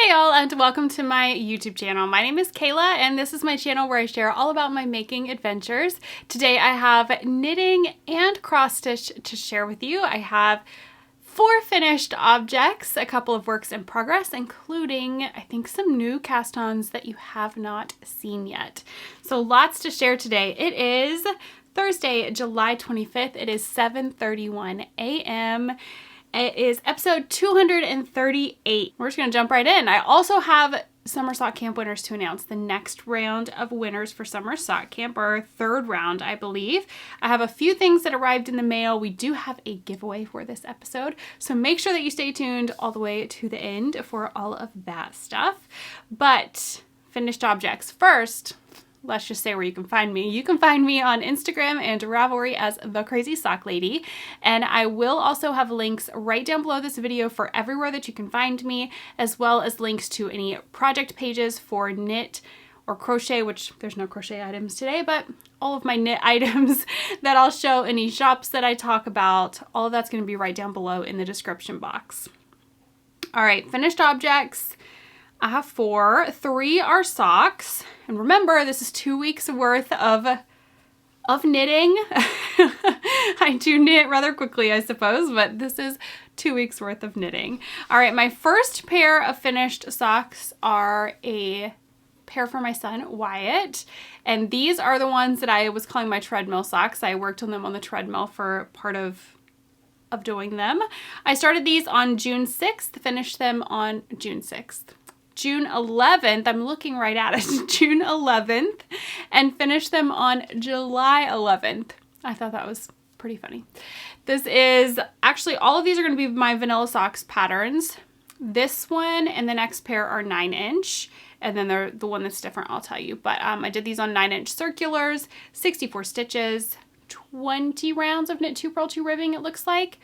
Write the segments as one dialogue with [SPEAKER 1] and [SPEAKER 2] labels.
[SPEAKER 1] Hi y'all, and welcome to my YouTube channel. My name is Kayla and this is my channel where I share all about my making adventures. Today I have knitting and cross stitch to share with you. I have 4 finished objects, a couple of works in progress, including I think some new cast-ons that you have not seen yet. So lots to share today. It is Thursday, July 25th. It is 7:31 a.m. It is episode 238. We're just gonna jump right in. I also have Summer Sock Camp winners to announce. The next round of winners for Summer Sock Camp, our 3rd round, I believe. I have a few things that arrived in the mail. We do have a giveaway for this episode, so make sure that you stay tuned all the way to the end for all of that stuff. But finished objects first. Let's just say where you can find me. You can find me on Instagram and Ravelry as The Crazy Sock Lady. And I will also have links right down below this video for everywhere that you can find me, as well as links to any project pages for knit or crochet, which there's no crochet items today, but all of my knit items that I'll show, any shops that I talk about, all of that's going to be right down below in the description box. All right, finished objects. I have 4. 3 are socks. And remember, this is 2 weeks worth of knitting. I do knit rather quickly, I suppose, but this is 2 weeks worth of knitting. All right, my first pair of finished socks are a pair for my son, Wyatt. And these are the ones that I was calling my treadmill socks. I worked on them on the treadmill for part of doing them. I started these on June 6th, finished them on June 6th. June 11th, I'm looking right at it, June 11th, and finished them on July 11th. I thought that was pretty funny. This is, actually all of these are going to be my vanilla socks patterns. This one and the next pair are 9-inch, and then the one that's different I'll tell you. But I did these on 9-inch circulars, 64 stitches, 20 rounds of knit 2 purl 2 ribbing it looks like.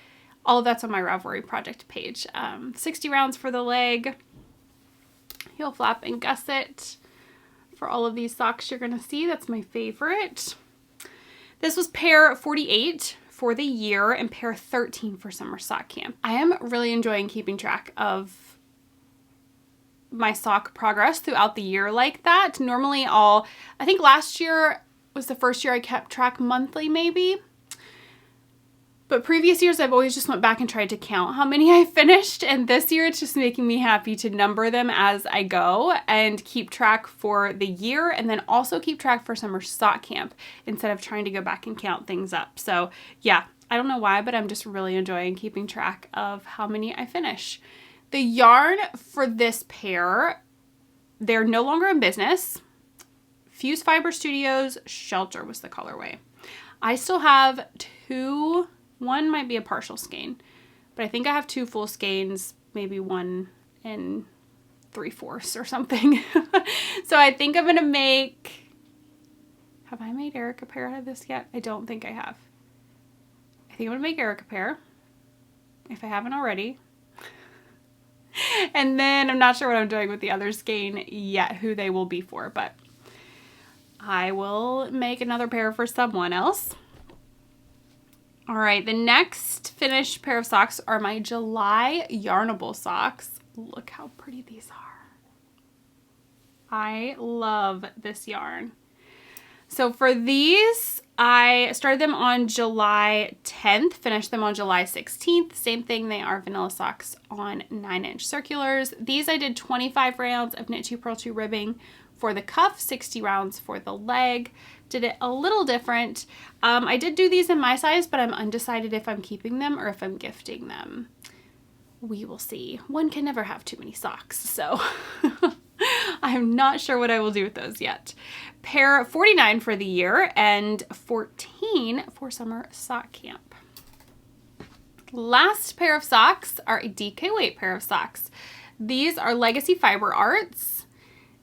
[SPEAKER 1] All of that's on my Ravelry project page. 60 rounds for the leg. Heel flap and gusset for all of these socks you're gonna see. That's my favorite. This was pair 48 for the year and pair 13 for Summer Sock Camp. I am really enjoying keeping track of my sock progress throughout the year like that. Normally I think last year was the first year I kept track monthly maybe. But previous years, I've always just went back and tried to count how many I finished. And this year, it's just making me happy to number them as I go and keep track for the year, and then also keep track for Summer Sock Camp instead of trying to go back and count things up. So yeah, I don't know why, but I'm just really enjoying keeping track of how many I finish. The yarn for this pair, they're no longer in business. Fuse Fiber Studios Shelter was the colorway. I still have 2... One might be a partial skein, but I think I have 2 full skeins, maybe 1 and 3/4 or something. So I think I'm going to make, have I made Eric a pair out of this yet? I don't think I have. I think I'm going to make Eric a pair, if I haven't already. And then I'm not sure what I'm doing with the other skein yet, who they will be for, but I will make another pair for someone else. All right, the next finished pair of socks are my July Yarnable socks. Look how pretty these are. I love this yarn. So for these, I started them on July 10th, finished them on July 16th. Same thing, they are vanilla socks on 9-inch circulars. These I did 25 rounds of knit 2 purl 2 ribbing for the cuff, 60 rounds for the leg. Did it a little different. I did do these in my size, but I'm undecided if I'm keeping them or if I'm gifting them. We will see. One can never have too many socks, so I'm not sure what I will do with those yet. Pair 49 for the year and 14 for Summer Sock Camp. Last pair of socks are a DK weight pair of socks. These are Legacy Fiber Arts.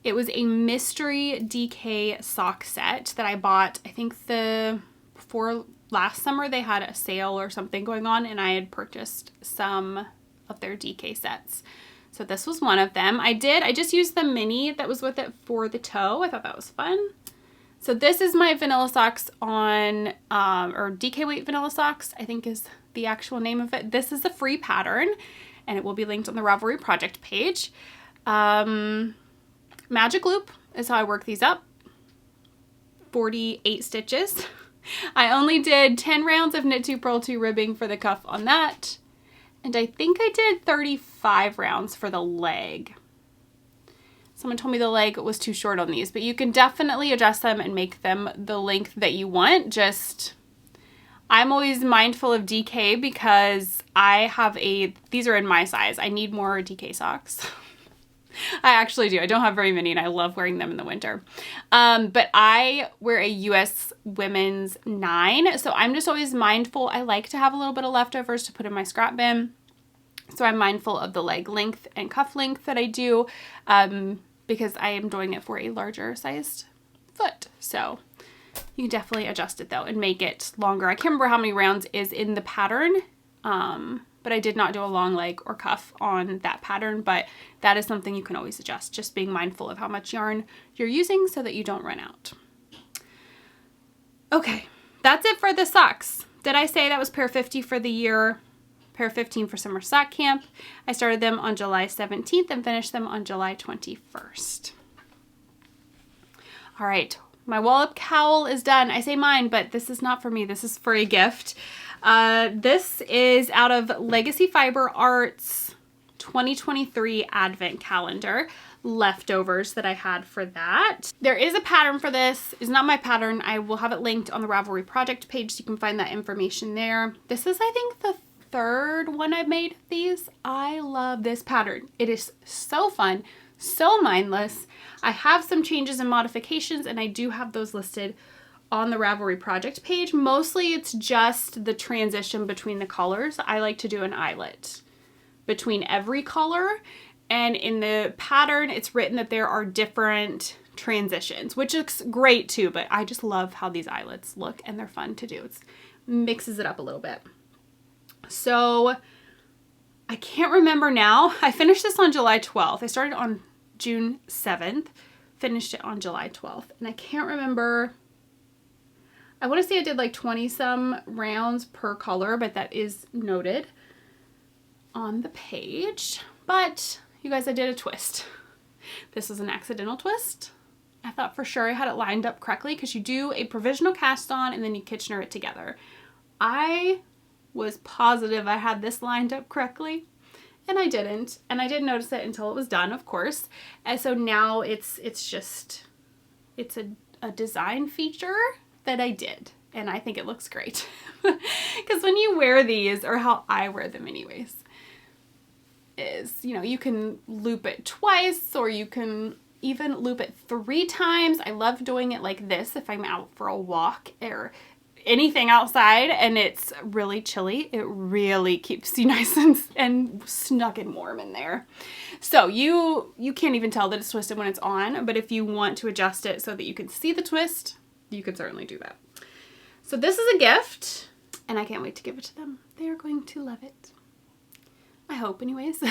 [SPEAKER 1] It was a mystery DK sock set that I bought, I think before last summer they had a sale or something going on, and I had purchased some of their DK sets. So this was one of them. I just used the mini that was with it for the toe. I thought that was fun. So this is my vanilla socks on, or DK weight vanilla socks, I think is the actual name of it. This is a free pattern and it will be linked on the Ravelry project page. Magic loop is how I work these up. 48 stitches. I only did 10 rounds of knit 2 purl 2 ribbing for the cuff on that. And I think I did 35 rounds for the leg. Someone told me the leg was too short on these, but you can definitely adjust them and make them the length that you want. Just, I'm always mindful of DK because these are in my size. I need more DK socks. I actually do. I don't have very many and I love wearing them in the winter. But I wear a US women's 9. So I'm just always mindful. I like to have a little bit of leftovers to put in my scrap bin. So I'm mindful of the leg length and cuff length that I do because I am doing it for a larger sized foot. So you can definitely adjust it though and make it longer. I can't remember how many rounds is in the pattern. But I did not do a long leg or cuff on that pattern, but that is something you can always adjust, just being mindful of how much yarn you're using so that you don't run out. Okay, that's it for the socks. Did I say that was pair 50 for the year, pair 15 for summer sock camp? I started them on July 17th and finished them on July 21st. All right, my wallop cowl is done. I say mine, but this is not for me. This is for a gift. This is out of Legacy Fiber Arts 2023 Advent Calendar leftovers that I had for that. There is a pattern for this. It's not my pattern. I will have it linked on the Ravelry project page so you can find that information there. This is, I think, the third one I've made of these. I love this pattern. It is so fun, so mindless. I have some changes and modifications and I do have those listed on the Ravelry project page. Mostly it's just the transition between the colors. I like to do an eyelet between every color, and in the pattern it's written that there are different transitions, which looks great too, but I just love how these eyelets look and they're fun to do. It mixes it up a little bit. So I can't remember now. I finished this on July 12th. I started on June 7th, finished it on July 12th, and I can't remember. I want to say I did like 20 some rounds per color, but that is noted on the page. But you guys, I did a twist. This was an accidental twist. I thought for sure I had it lined up correctly because you do a provisional cast on and then you Kitchener it together. I was positive I had this lined up correctly and I didn't. And I didn't notice it until it was done, of course. And so now it's a design feature that I did, and I think it looks great because when you wear these, or how I wear them anyways, is, you know, you can loop it twice or you can even loop it 3 times. I love doing it like this if I'm out for a walk or anything outside and it's really chilly. It really keeps you nice and snug and warm in there. So you can't even tell that it's twisted when it's on, but if you want to adjust it so that you can see the twist, you could certainly do that. So this is a gift and I can't wait to give it to them. They are going to love it. I hope anyways.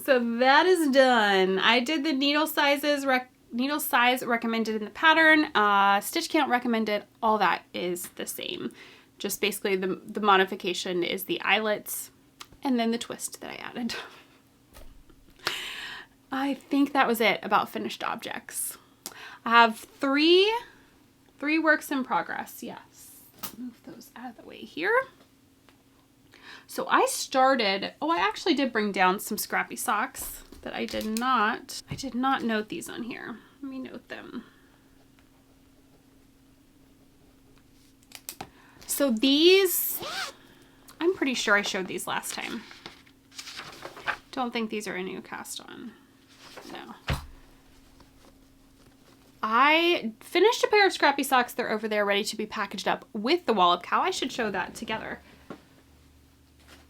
[SPEAKER 1] So that is done. I did the needle size recommended in the pattern, stitch count recommended, all that is the same. Just basically the modification is the eyelets and then the twist that I added. I think that was it about finished objects. I have three works in progress. Yes. Move those out of the way here. So I started, I actually did bring down some scrappy socks that I did not note these on here. Let me note them. So these, I'm pretty sure I showed these last time. Don't think these are a new cast on. No. I finished a pair of scrappy socks. They're over there ready to be packaged up with the wallop cow. I should show that together.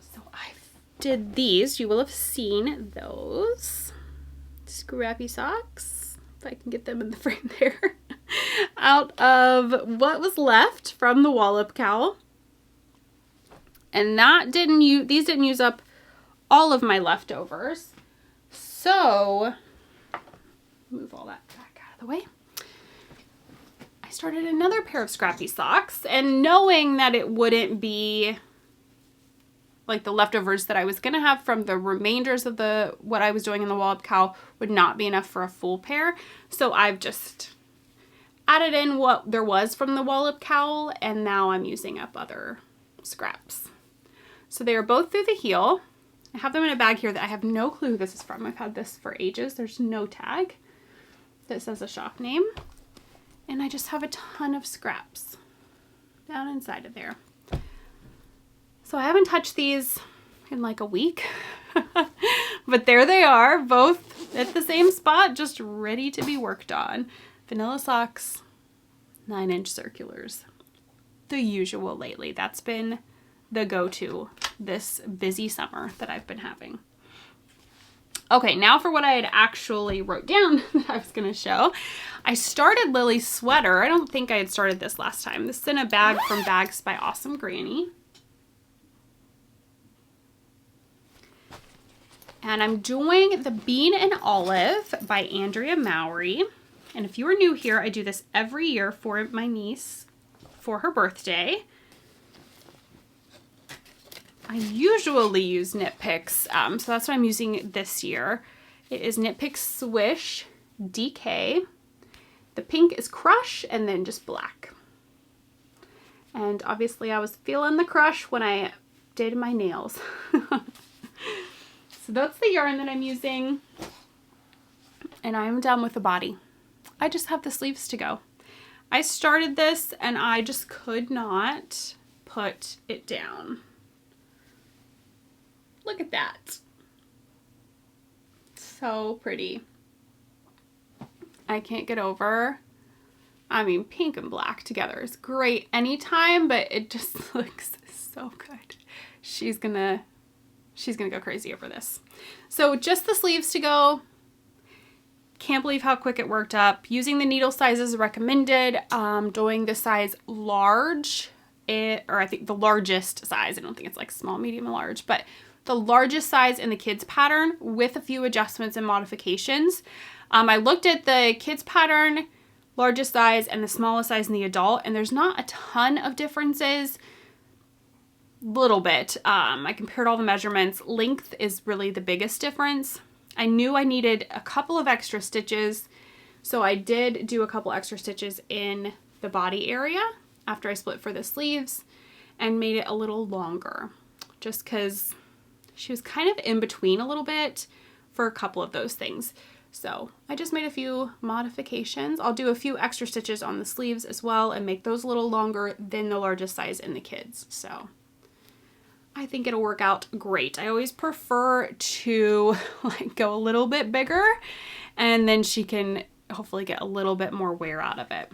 [SPEAKER 1] So I did these. You will have seen those scrappy socks. If I can get them in the frame there. Out of what was left from the wallop cow. And these didn't use up all of my leftovers. So move all that back out of the way. I started another pair of scrappy socks, and knowing that it wouldn't be like the leftovers that I was going to have from the remainders of what I was doing in the wallop cowl would not be enough for a full pair. So I've just added in what there was from the wallop cowl, and now I'm using up other scraps. So they are both through the heel. I have them in a bag here that I have no clue who this is from. I've had this for ages. There's no tag that says a shop name. And I just have a ton of scraps down inside of there. So I haven't touched these in like a week, but there they are, both at the same spot, just ready to be worked on. Vanilla socks, 9-inch circulars. The usual lately. That's been the go-to this busy summer that I've been having. Okay, now for what I had actually wrote down that I was going to show. I started Lily's sweater. I don't think I had started this last time. This is in a bag from Bags by Awesome Granny. And I'm doing the Bean and Olive by Andrea Mowry. And if you are new here, I do this every year for my niece for her birthday. I usually use Knit Picks, so that's what I'm using this year. It is Knit Picks Swish DK. The pink is Crush, and then just black. And obviously I was feeling the crush when I did my nails. So that's the yarn that I'm using. And I'm done with the body. I just have the sleeves to go. I started this and I just could not put it down. Look at that. So pretty. I can't get over. I mean, pink and black together is great anytime, but it just looks so good. She's gonna go crazy over this. So just the sleeves to go. Can't believe how quick it worked up. Using the needle sizes recommended. Doing the size large, or I think the largest size. I don't think it's like small, medium, and large, but the largest size in the kids pattern with a few adjustments and modifications. I looked at the kids pattern, largest size, and the smallest size in the adult, and there's not a ton of differences. Little bit. I compared all the measurements. Length is really the biggest difference. I knew I needed a couple of extra stitches, so I did do a couple extra stitches in the body area after I split for the sleeves and made it a little longer, just because she was kind of in between a little bit for a couple of those things. So I just made a few modifications. I'll do a few extra stitches on the sleeves as well and make those a little longer than the largest size in the kids. So I think it'll work out great. I always prefer to like go a little bit bigger, and then she can hopefully get a little bit more wear out of it.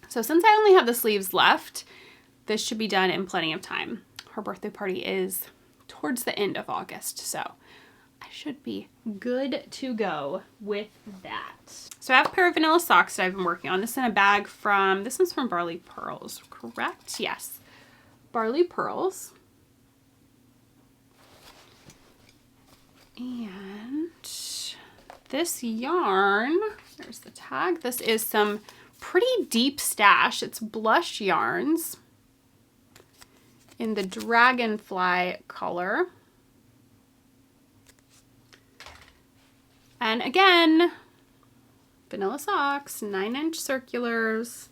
[SPEAKER 1] So since I only have the sleeves left, this should be done in plenty of time. Her birthday party is towards the end of August, so I should be good to go with that. So I have a pair of vanilla socks that I've been working on. This is in a bag from, this one's from Barley Pearls, correct? Yes, Barley Pearls. And this yarn, there's the tag. This is some pretty deep stash. It's blush yarns in the Dragonfly color. And again, vanilla socks, 9-inch circulars.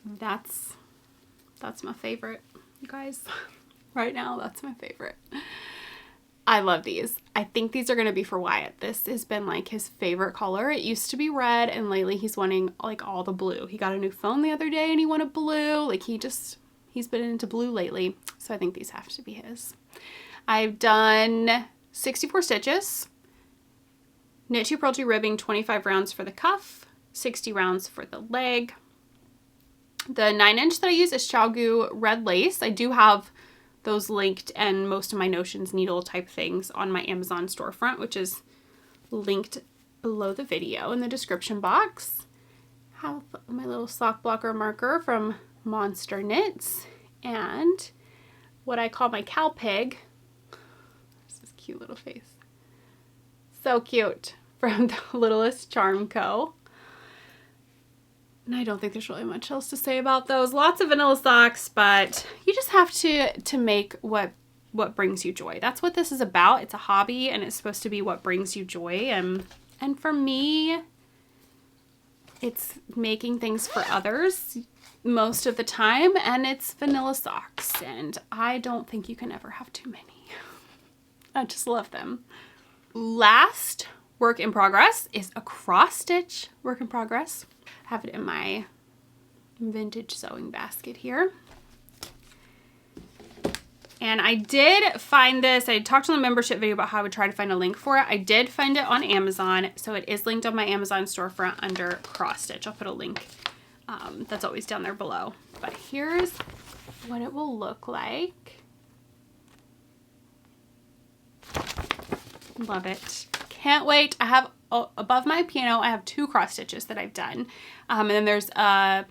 [SPEAKER 1] That's my favorite, you guys. Right now, that's my favorite. I love these. I think these are going to be for Wyatt. This has been like his favorite color. It used to be red, and lately he's wanting like all the blue. He got a new phone the other day and he wanted blue. Like he's been into blue lately. So I think these have to be his. I've done 64 stitches. Knit 2 Purl 2 ribbing, 25 rounds for the cuff, 60 rounds for the leg. The 9-inch that I use is Chalgu red lace. I do have those linked and most of my Notions needle type things on my Amazon storefront, which is linked below the video in the description box. Have my little sock blocker marker from Monster Knits and what I call my cow pig. There's this cute little face. So cute, from the Littlest Charm Co. And I don't think there's really much else to say about those. Lots of vanilla socks, but you just have to make what what brings you joy. That's what this is about. It's a hobby and it's supposed to be what brings you joy. And for me, it's making things for others most of the time, and it's vanilla socks, and I don't think you can ever have too many. I just love them. Last work in progress is a cross stitch work in progress. I have it in my vintage sewing basket here. And I did find this. I talked in the membership video about how I would try to find a link for it. I did find it on Amazon. So it is linked on my Amazon storefront under cross stitch. I'll put a link that's always down there below. But here's what it will look like. Love it. Can't wait. I have above my piano, I have 2 cross stitches that I've done. And then there's I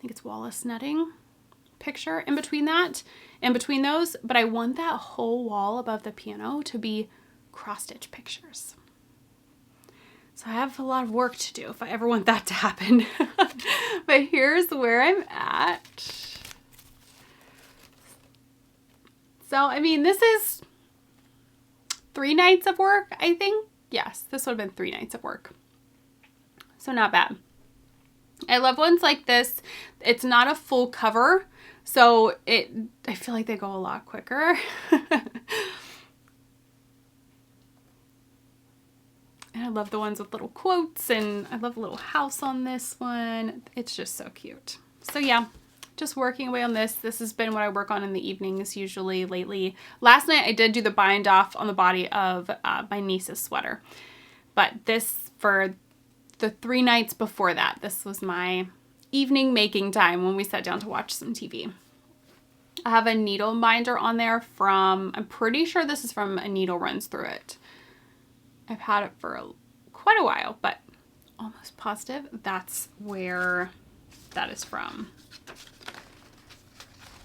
[SPEAKER 1] think it's Wallace netting picture in between those, but I want that whole wall above the piano to be cross stitch pictures. So I have a lot of work to do if I ever want that to happen. But here's where I'm at. So, I mean, this is 3 nights of work, I think. Yes, this would have been 3 nights of work. So not bad. I love ones like this. It's not a full cover, so I feel like they go a lot quicker. And I love the ones with little quotes, and I love a little house on this one. It's just so cute. So yeah, just working away on this. This has been what I work on in the evenings usually lately. Last night I did do the bind off on the body of my niece's sweater. But this, for the 3 nights before that, this was my evening making time when we sat down to watch some TV. I have a needle binder on there from, I'm pretty sure this is from A Needle Runs Through It. I've had it for quite a while, but almost positive that's where that is from.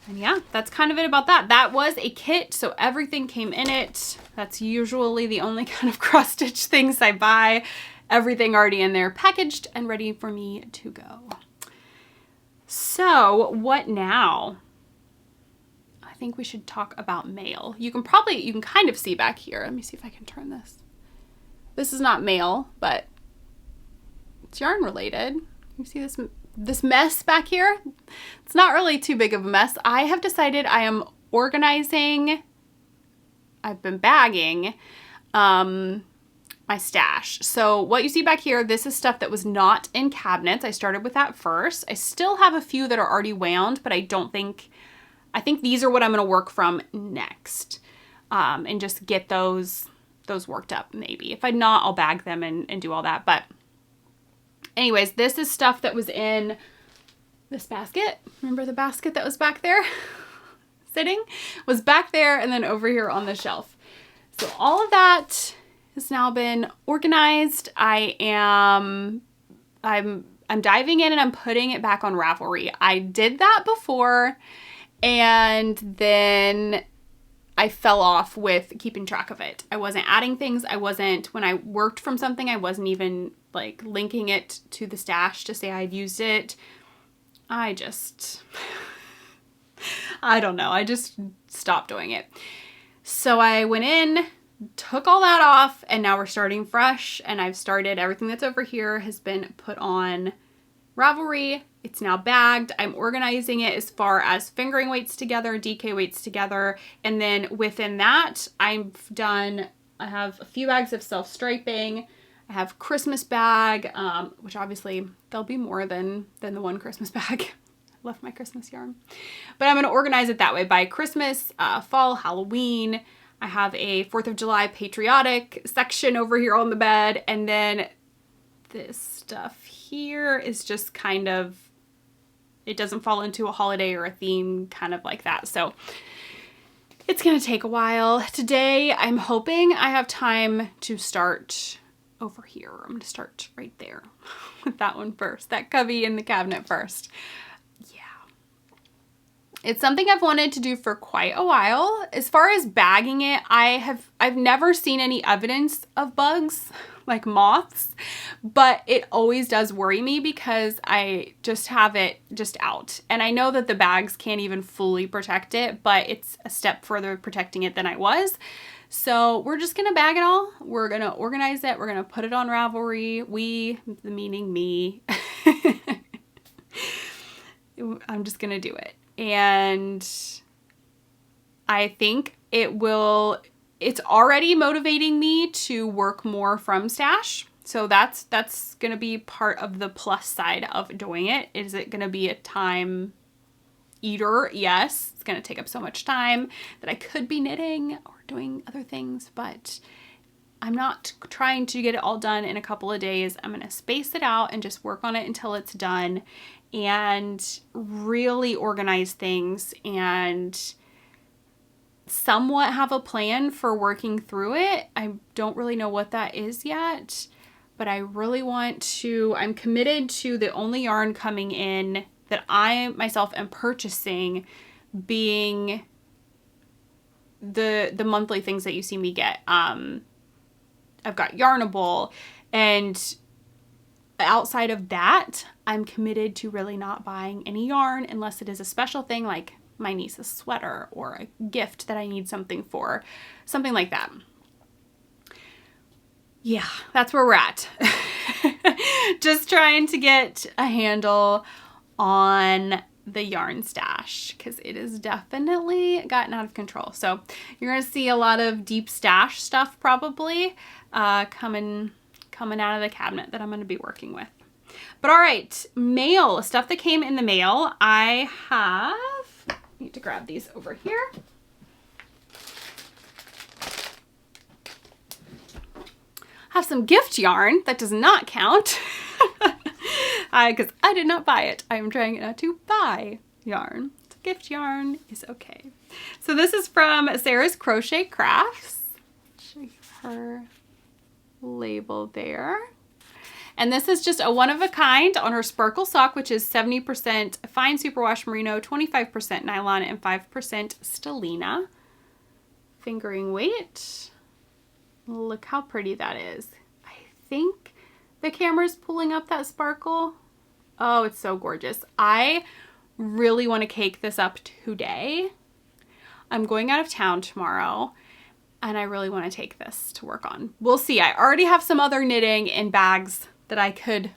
[SPEAKER 1] And yeah, that's kind of it about that. That was a kit, so everything came in it. That's usually the only kind of cross stitch things I buy. Everything already in there, packaged and ready for me to go. So what now? I think we should talk about mail. You can kind of see back here. Let me see if I can turn this. This is not mail, but it's yarn related. You see this mess back here? It's not really too big of a mess. I have decided I am organizing, I've been bagging my stash. So what you see back here, this is stuff that was not in cabinets. I started with that first. I still have a few that are already wound, but I think these are what I'm going to work from next, and just get those worked up maybe. If I'm not, I'll bag them and do all that. But anyways, this is stuff that was in this basket. Remember the basket that was back there? Sitting? Was back there and then over here on the shelf. So all of that has now been organized. I'm diving in and I'm putting it back on Ravelry. I did that before and then I fell off with keeping track of it. I wasn't adding things. When I worked from something, I wasn't even like linking it to the stash to say I'd used it. I don't know. I just stopped doing it. So I went in, took all that off, and now we're starting fresh. And I've started, everything that's over here has been put on Ravelry. It's now bagged. I'm organizing it as far as fingering weights together, DK weights together. And then within that, I have a few bags of self-striping. I have Christmas bag, which obviously there'll be more than the one Christmas bag. I love my Christmas yarn. But I'm going to organize it that way by Christmas, fall, Halloween. I have a 4th of July patriotic section over here on the bed. And then this stuff here is just kind of, it doesn't fall into a holiday or a theme kind of like that. So it's going to take a while. Today, I'm hoping I have time to start over here. I'm going to start right there with that one first, that cubby in the cabinet first. Yeah. It's something I've wanted to do for quite a while. As far as bagging it, I've never seen any evidence of bugs like moths, but it always does worry me because I just have it just out. And I know that the bags can't even fully protect it, but it's a step further protecting it than I was. So we're just gonna bag it all. We're gonna organize it. We're gonna put it on Ravelry. We, meaning me. I'm just gonna do it. And I think it's already motivating me to work more from stash. So that's going to be part of the plus side of doing it. Is it going to be a time eater? Yes. It's going to take up so much time that I could be knitting or doing other things, but I'm not trying to get it all done in a couple of days. I'm going to space it out and just work on it until it's done and really organize things and somewhat have a plan for working through it. I don't really know what that is yet, but I really want to, I'm committed to the only yarn coming in that I myself am purchasing being the monthly things that you see me get. I've got Yarnable, and outside of that, I'm committed to really not buying any yarn unless it is a special thing like my niece's sweater or a gift that I need something for, something like that. Yeah, that's where we're at. Just trying to get a handle on the yarn stash because it has definitely gotten out of control. So you're going to see a lot of deep stash stuff probably coming out of the cabinet that I'm going to be working with. But all right, mail, stuff that came in the mail. Need to grab these over here. Have some gift yarn. That does not count because I did not buy it. I am trying not to buy yarn. So gift yarn is okay. So this is from Sarah's Crochet Crafts. Show you her label there. And this is just a one-of-a-kind on her Sparkle sock, which is 70% fine superwash merino, 25% nylon, and 5% stellina. Fingering weight. Look how pretty that is. I think the camera's pulling up that sparkle. Oh, it's so gorgeous. I really want to cake this up today. I'm going out of town tomorrow, and I really want to take this to work on. We'll see. I already have some other knitting in bags that I could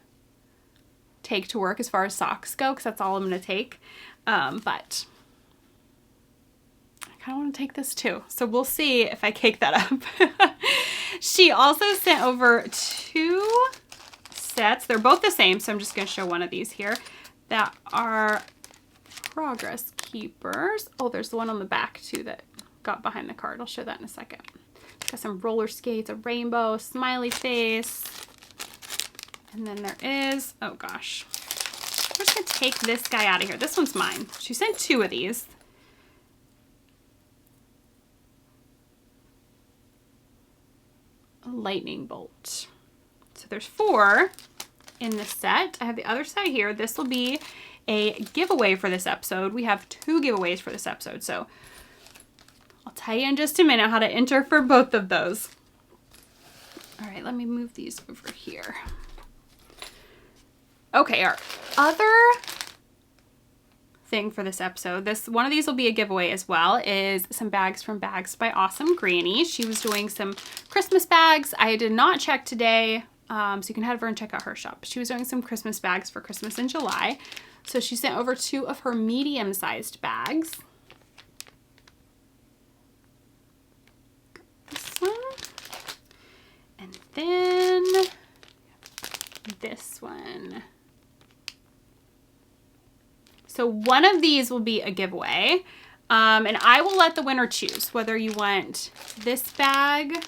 [SPEAKER 1] take to work as far as socks go, because that's all I'm going to take. But I kind of want to take this too. So we'll see if I cake that up. She also sent over 2 sets. They're both the same, so I'm just going to show one of these here. That are Progress Keepers. Oh, there's the one on the back too that got behind the card. I'll show that in a second. Got some roller skates, a rainbow, smiley face. And then there is, oh gosh, I'm just gonna take this guy out of here. This one's mine. She sent 2 of these. A lightning bolt. So there's 4 in this set. I have the other side here. This will be a giveaway for this episode. We have 2 giveaways for this episode. So I'll tell you in just a minute how to enter for both of those. All right, let me move these over here. Okay, our other thing for this episode, one of these will be a giveaway as well, is some bags from Bags by Awesome Granny. She was doing some Christmas bags. I did not check today, so you can head over and check out her shop. She was doing some Christmas bags for Christmas in July. So she sent over 2 of her medium-sized bags. This one. And then this one. So one of these will be a giveaway, and I will let the winner choose whether you want this bag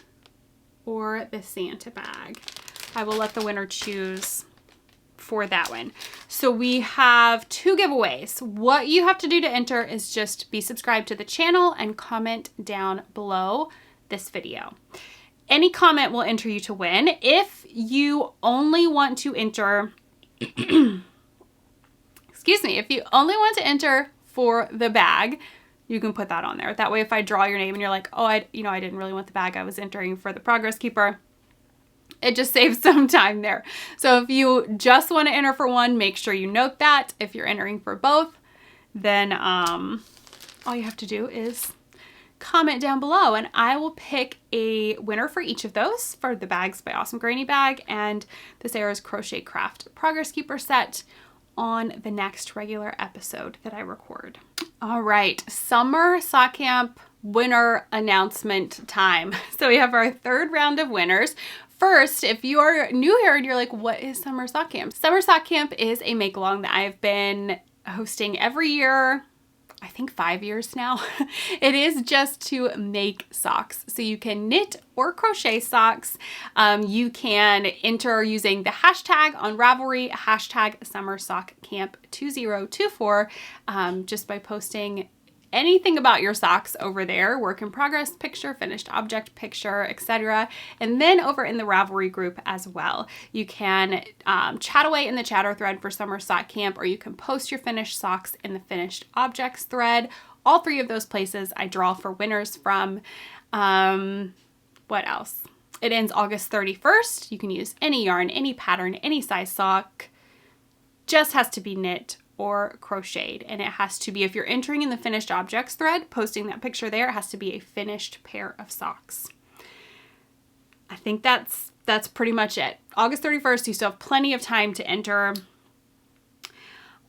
[SPEAKER 1] or the Santa bag. I will let the winner choose for that one. So we have 2 giveaways. What you have to do to enter is just be subscribed to the channel and comment down below this video. Any comment will enter you to win. If you only want to enter, excuse me, if you only want to enter for the bag, you can put that on there. That way, if I draw your name and you're like, oh, I didn't really want the bag, I was entering for the Progress Keeper, it just saves some time there. So if you just want to enter for one, make sure you note that. If you're entering for both, then all you have to do is comment down below and I will pick a winner for each of those, for the Bags by Awesome Granny bag and the Sarah's Crochet Craft Progress Keeper set, on the next regular episode that I record. All right, summer sock camp winner announcement time. So we have our third round of winners. First, if you are new here and you're like, what is summer sock camp? Summer sock camp is a make along that I've been hosting every year, I think 5 years now. It is just to make socks. So you can knit or crochet socks. You can enter using the hashtag on Ravelry, hashtag SummerSockCamp2024, just by posting anything about your socks over there, work in progress picture, finished object picture, etc. And then over in the Ravelry group as well, you can chat away in the chatter thread for Summer Sock Camp, or you can post your finished socks in the finished objects thread. All three of those places I draw for winners from. What else? It ends August 31st. You can use any yarn, any pattern, any size sock. Just has to be knit or crocheted, and it has to be, if you're entering in the finished objects thread, posting that picture there, it has to be a finished pair of socks. I think that's pretty much it. August 31st, you still have plenty of time to enter.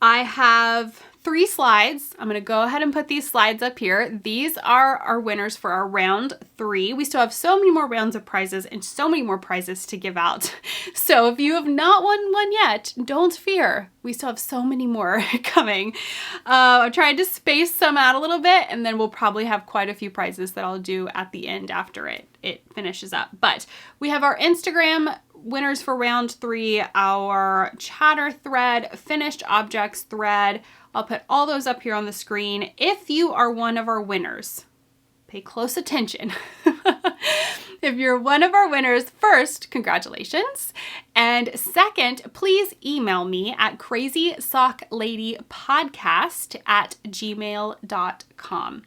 [SPEAKER 1] I have 3 slides. I'm going to go ahead and put these slides up here. These are our winners for our round 3. We still have so many more rounds of prizes and so many more prizes to give out. So if you have not won one yet, don't fear. We still have so many more coming. I'm trying to space some out a little bit, and then we'll probably have quite a few prizes that I'll do at the end after it finishes up. But we have our Instagram winners for round 3, our chatter thread, finished objects thread. I'll put all those up here on the screen. If you are one of our winners, pay close attention. If you're one of our winners, first, congratulations. And second, please email me at crazysockladypodcast@gmail.com.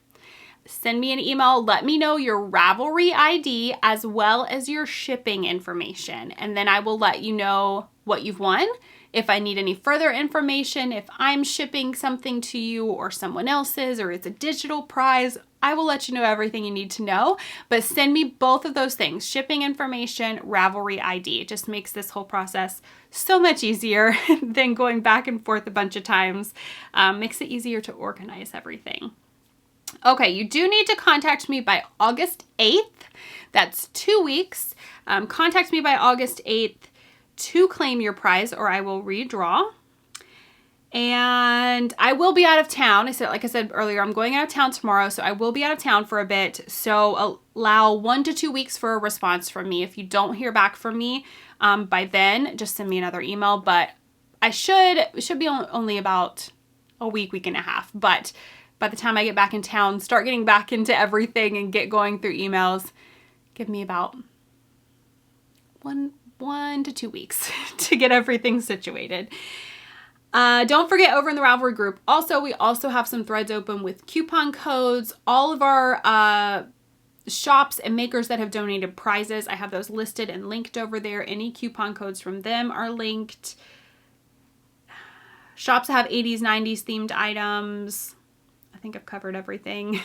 [SPEAKER 1] Send me an email. Let me know your Ravelry ID as well as your shipping information. And then I will let you know what you've won. If I need any further information, if I'm shipping something to you or someone else's, or it's a digital prize, I will let you know everything you need to know. But send me both of those things, shipping information, Ravelry ID. It just makes this whole process so much easier than going back and forth a bunch of times. Makes it easier to organize everything. Okay, you do need to contact me by August 8th. That's 2 weeks. Contact me by August 8th to claim your prize, or I will redraw. And I will be out of town. Like I said earlier, I'm going out of town tomorrow, so I will be out of town for a bit. So allow 1 to 2 weeks for a response from me. If you don't hear back from me by then, just send me another email. But it should be only about a week and a half. But by the time I get back in town, start getting back into everything and get going through emails, give me about 1 to 2 weeks to get everything situated. Don't forget, over in the Ravelry group, we also have some threads open with coupon codes. All of our shops and makers that have donated prizes, I have those listed and linked over there. Any coupon codes from them are linked. Shops that have 80s, 90s themed items. I think I've covered everything.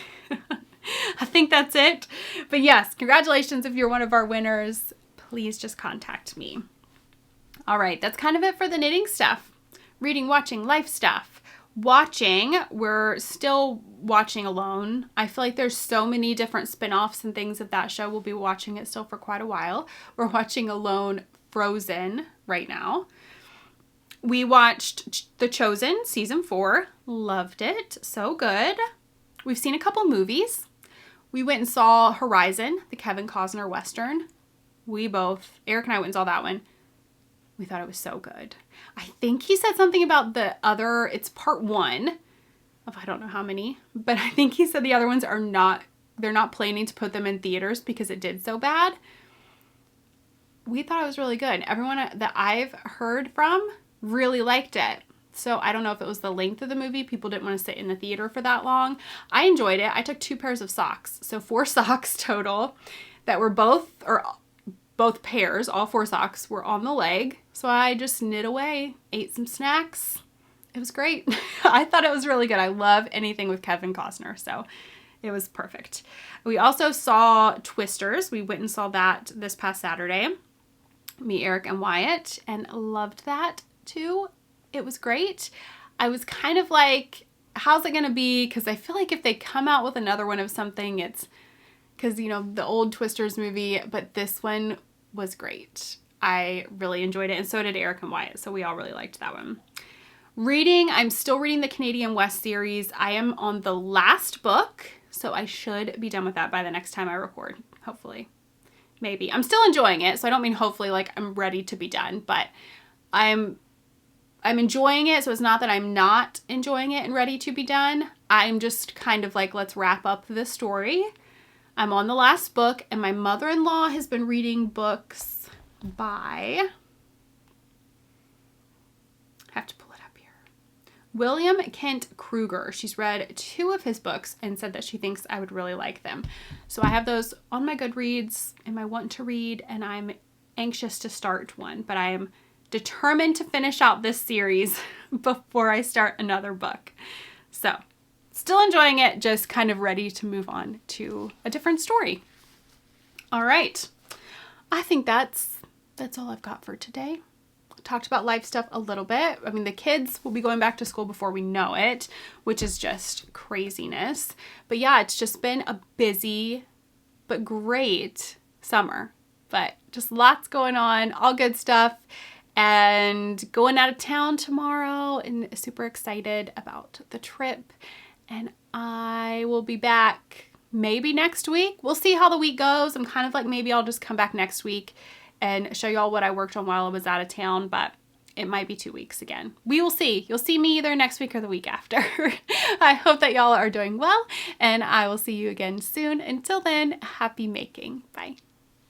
[SPEAKER 1] I think that's it. But yes, congratulations if you're one of our winners. Please just contact me. All right, that's kind of it for the knitting stuff. Reading, watching, life stuff. Watching, we're still watching Alone. I feel like there's so many different spin-offs and things of that show. We'll be watching it still for quite a while. We're watching Alone Frozen right now. We watched The Chosen season 4. Loved it. So good. We've seen a couple movies. We went and saw Horizon, the Kevin Costner Western. Eric and I went and saw that one. We thought it was so good. I think he said something about it's part 1 of I don't know how many, but I think he said the other ones they're not planning to put them in theaters because it did so bad. We thought it was really good. Everyone that I've heard from really liked it. So I don't know if it was the length of the movie. People didn't want to sit in the theater for that long. I enjoyed it. I took 2 pairs of socks. So 4 socks total that were both pairs, all 4 socks were on the leg. So I just knit away, ate some snacks. It was great. I thought it was really good. I love anything with Kevin Costner. So it was perfect. We also saw Twisters. We went and saw that this past Saturday. Me, Eric, and Wyatt, and loved that too. It was great. I was kind of like, how's it going to be? Because I feel like if they come out with another one of something, it's because, you know, the old Twisters movie, but this one was great. I really enjoyed it, and so did Eric and Wyatt, so we all really liked that one. Reading, I'm still reading the Canadian West series. I am on the last book, so I should be done with that by the next time I record, hopefully. Maybe. I'm still enjoying it, so I don't mean hopefully like I'm ready to be done, but I'm enjoying it, so it's not that I'm not enjoying it and ready to be done. I'm just kind of like, let's wrap up this story. I'm on the last book, and my mother-in-law has been reading books by, I have to pull it up here, William Kent Kreuger. She's read 2 of his books and said that she thinks I would really like them. So I have those on my Goodreads and my want to read, and I'm anxious to start one, but I am determined to finish out this series before I start another book. So still enjoying it, just kind of ready to move on to a different story. All right. I think that's all I've got for today. Talked about life stuff a little bit. I mean, the kids will be going back to school before we know it, which is just craziness. But yeah, it's just been a busy but great summer. But just lots going on, all good stuff. And going out of town tomorrow, and super excited about the trip. And I will be back maybe next week. We'll see how the week goes. I'm kind of like, maybe I'll just come back next week and show y'all what I worked on while I was out of town, but it might be 2 weeks again. We will see. You'll see me either next week or the week after. I hope that y'all are doing well, and I will see you again soon. Until then, happy making. Bye.